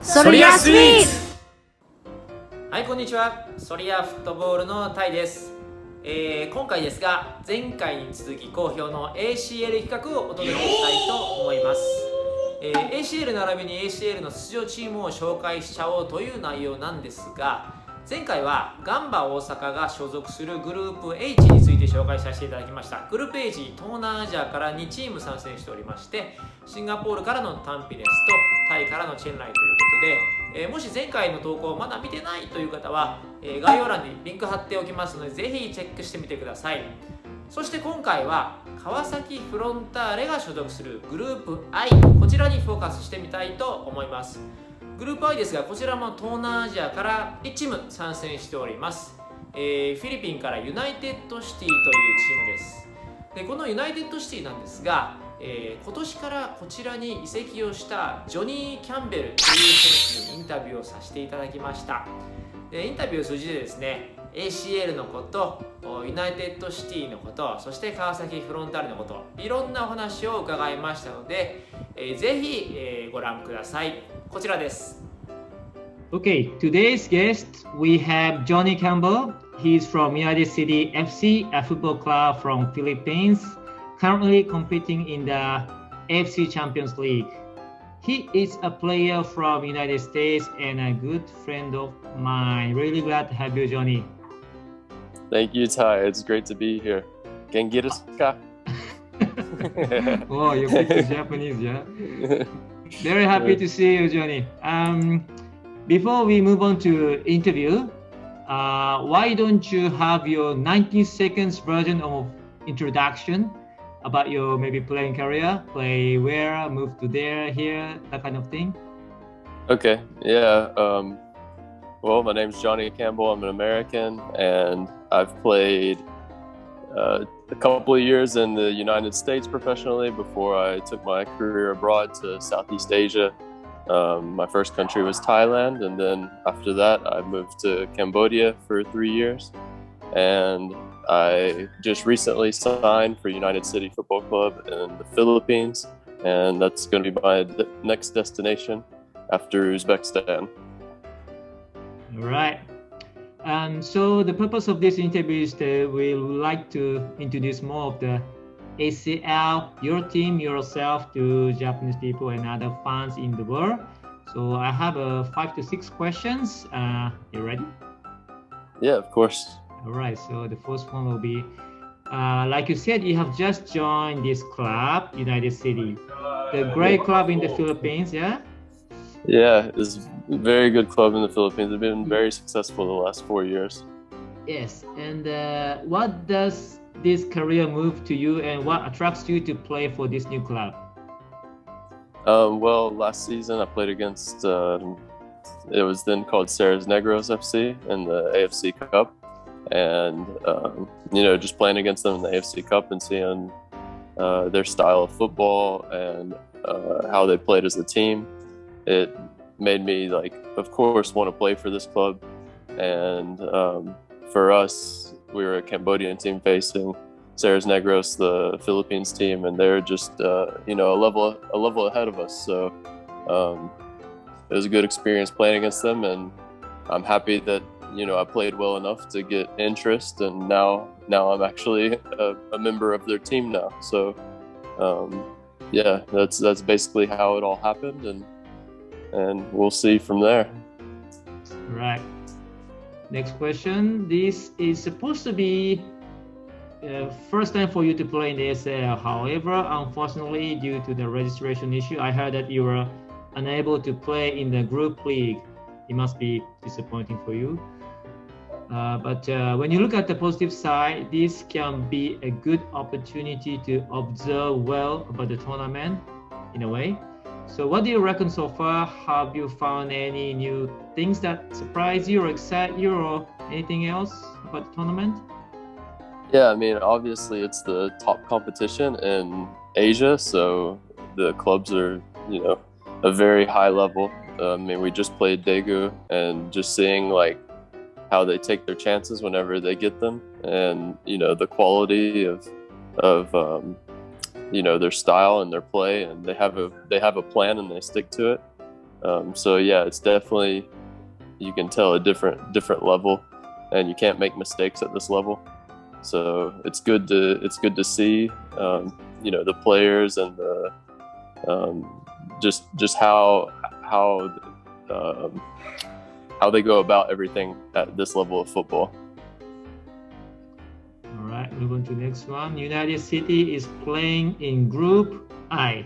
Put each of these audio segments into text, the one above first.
ソリヤスイーツ。はい、こんにちは。ソリヤフットボールのタイです。今回ですが、前回に続き好評の ACL 企画をお届けしたいと思います。ACL 並びに ACL の出場チームを紹介しちゃおうという内容なんですが、前回はガンバ大阪が所属するグループ H について紹介させていただきました。グループ H、東南アジアから2チーム参戦しておりまして、シンガポールからのタンピネスとタイからのチェンライということで、もし前回の投稿をまだ見てないという方は、概要欄にリンク貼っておきますので、ぜひチェックしてみてください。そして今回は川崎フロンターレが所属するグループ I、 こちらにフォーカスしてみたいと思います。グループ I ですが、こちらも東南アジアから1チーム参戦しております。フィリピンからユナイテッドシティというチームです。でこのユナイテッドシティなんですが、今年からこちらに移籍をしたジョニー・キャンベルという選手にインタビューをさせていただきました。でインタビューを通じてですね、 ACL のこと、ユナイテッドシティのこと、そして川崎フロンターレのこと、いろんなお話を伺いましたので、ぜひ、ご覧ください。こちらです。 Okay, today's guest we have Jonny Campbell. He's from United City FC, a football club from Philippines, currently competing in the FC Champions League. He is a player from United States and a good friend of mine. Really glad to have you, Jonny. Thank you, Ty. It's great to be here. Genki desu ka? Oh, you speak Japanese, yeah? Very happy to see you, Jonny. Before we move on to interview, why don't you have your 90 seconds version of introduction about your maybe playing career, play where, move to there, here, that kind of thing? Okay, yeah. Well, my name's Jonny Campbell. I'm an American, and I've played a couple of years in the United States professionally before I took my career abroad to Southeast Asia. My first country was Thailand, and then after that I moved to Cambodia for 3 years, and I just recently signed for United City Football Club in the Philippines, and that's going to be my next destination after Uzbekistan. All right. So the purpose of this interview is that we would like to introduce more of the ACL, your team, yourself, to Japanese people and other fans in the world. So I have 5 to 6 questions. You ready? Yeah, of course. All right. So the first one will be, like you said, you have just joined this club, United City, the great club in the Philippines, yeah? Yeah, it's a very good club in the Philippines. They've been very successful the last 4 years. Yes. And what does this career move to you, and what attracts you to play for this new club? Well, last season I played against, it was then called Ceres Negros FC in the AFC Cup. And, just playing against them in the AFC Cup and seeing their style of football and how they played as a team, it made me, of course, want to play for this club. And for us, we were a Cambodian team facing Ceres Negros, the Philippines team, and they're just a level ahead of us. So it was a good experience playing against them, and I'm happy that I played well enough to get interest, and now I'm actually a member of their team now. So yeah, that's basically how it all happened, and we'll see from there. Right. Next question. This is supposed to be first time for you to play in the ACL. However, unfortunately, due to the registration issue, I heard that you were unable to play in the group league. It must be disappointing for you. But when you look at the positive side, this can be a good opportunity to observe well about the tournament in a way. So what do you reckon so far? Have you found any new things that surprise you or excite you, or anything else about the tournament? Yeah, I mean, obviously it's the top competition in Asia, so the clubs are, a very high level. I mean, we just played Daegu, and just seeing how they take their chances whenever they get them, and the quality of their style and their play, and they have a plan and they stick to it. So yeah, it's definitely, you can tell a different level, and you can't make mistakes at this level. So it's good to see, the players and the just how they go about everything at this level of football. All right, move on to the next one. United City is playing in Group I,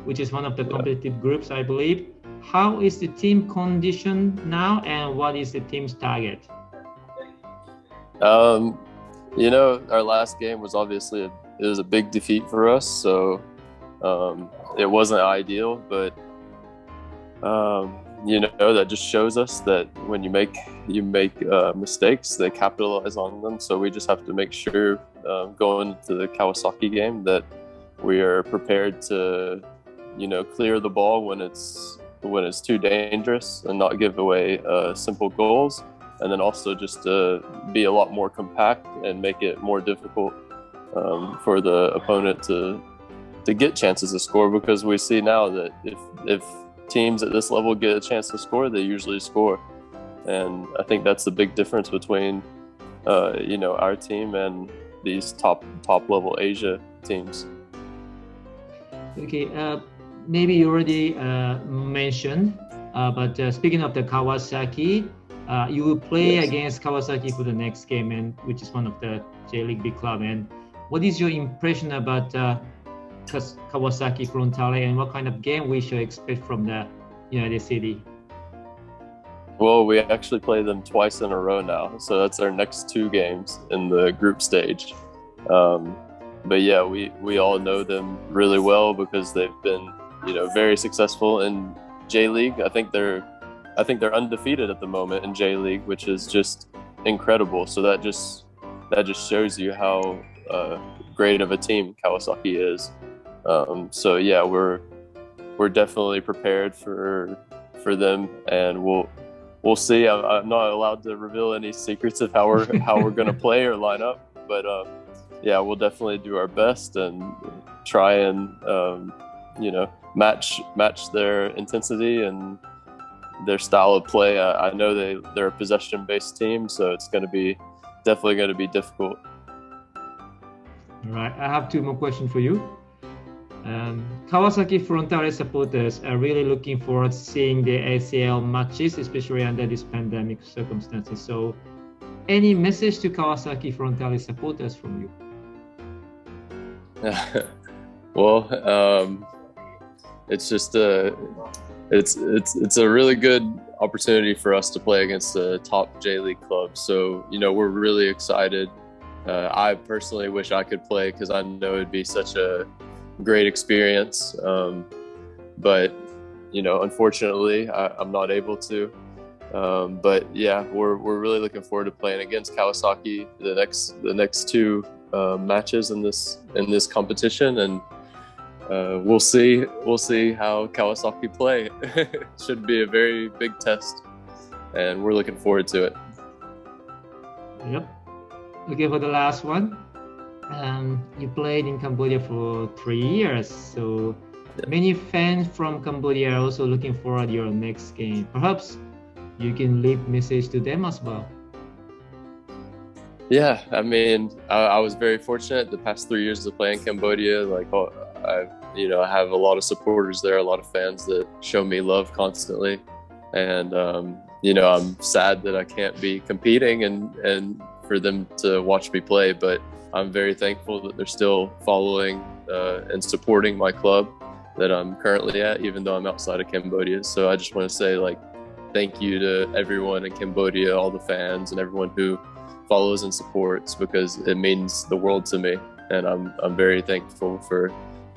which is one of the competitive groups, I believe. How is the team condition now, and what is the team's target? Our last game was obviously it was a big defeat for us, so it wasn't ideal, but that just shows us that when you make mistakes, they capitalize on them. So we just have to make sure going into the Kawasaki game that we are prepared to clear the ball when it's too dangerous and not give away simple goals, and then also just to be a lot more compact and make it more difficult for the opponent to get chances to score, because we see now that if teams at this level get a chance to score, they usually score. And I think that's the big difference between our team and these top level Asia teams. Okay, maybe you already mentioned, but speaking of the Kawasaki, you will play against Kawasaki for the next game, and which is one of the J-League big club. And what is your impression about Kawasaki Frontale, and what kind of game we should expect from the United City? Well, we actually play them twice in a row now, so that's our next 2 games in the group stage. But yeah, we all know them really well because they've been very successful in J-League. I think they're undefeated at the moment in J-League, which is just incredible. So that just shows you how great of a team Kawasaki is. So yeah, we're definitely prepared for them, and we'll see. I'm not allowed to reveal any secrets of how we're going to play or line up, but yeah, we'll definitely do our best and try and match their intensity and their style of play. I know they're a possession-based team, so it's definitely going to be difficult. All right, I have 2 more questions for you. Kawasaki Frontale supporters are really looking forward to seeing the ACL matches, especially under this pandemic circumstances. So, any message to Kawasaki Frontale supporters from you? Well, it's just it's a really good opportunity for us to play against the top J-League clubs. So we're really excited. I personally wish I could play because I know it'd be such a great experience, but unfortunately I'm not able to. But yeah, we're really looking forward to playing against Kawasaki the next 2 matches in this competition, and we'll see how Kawasaki play. It should be a very big test, and we're looking forward to it. Yep. Okay, for the last one, you played in Cambodia for 3 years, so many fans from Cambodia are also looking forward to your next game. Perhaps you can leave message to them as well. Yeah, I mean, I was very fortunate the past 3 years to play in Cambodia. Like, I have a lot of supporters there, a lot of fans that show me love constantly, and I'm sad that I can't be competing and for them to watch me play, but I'm very thankful that they're still following and supporting my club that I'm currently at, even though I'm outside of Cambodia. So I just want to say, thank you to everyone in Cambodia, all the fans and everyone who follows and supports, because it means the world to me, and I'm very thankful for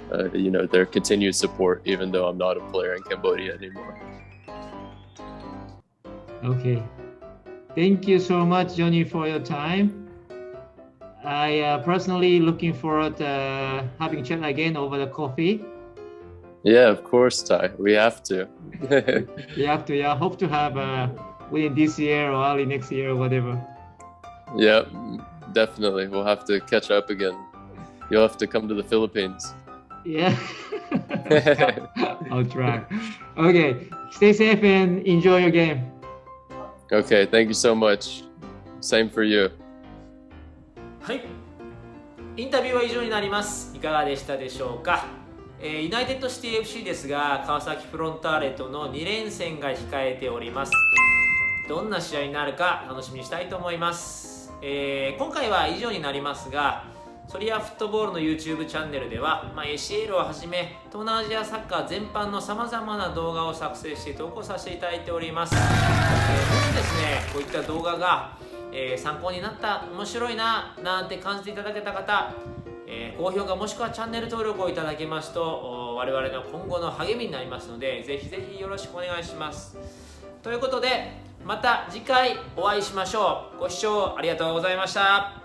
their continued support, even though I'm not a player in Cambodia anymore. Okay, thank you so much, Jonny, for your time. I personally looking forward to having chat again over the coffee. Yeah, of course, Ty. We have to. We have to. Yeah, hope to have within this year or early next year or whatever. Yeah, definitely. We'll have to catch up again. You'll have to come to the Philippines. Yeah. I'll try. Okay. Stay safe and enjoy your game. Okay, thank you so much. Same for you. はい、インタビューは以上になります。いかがでしたでしょうか。ユナイテッドシティ FC ですが、川崎フロンターレとの2連戦が控えております。どんな試合になるか楽しみにしたいと思います。今回は以上になりますが、ソリアフットボールの YouTube チャンネルでは、ACL をはじめ東南アジアサッカー全般のさまざまな動画を作成して投稿させていただいております。もしですね、こういった動画が、参考になった、面白いななんて感じていただけた方、高評価もしくはチャンネル登録をいただけますと我々の今後の励みになりますので、ぜひぜひよろしくお願いします。ということで、また次回お会いしましょう。ご視聴ありがとうございました。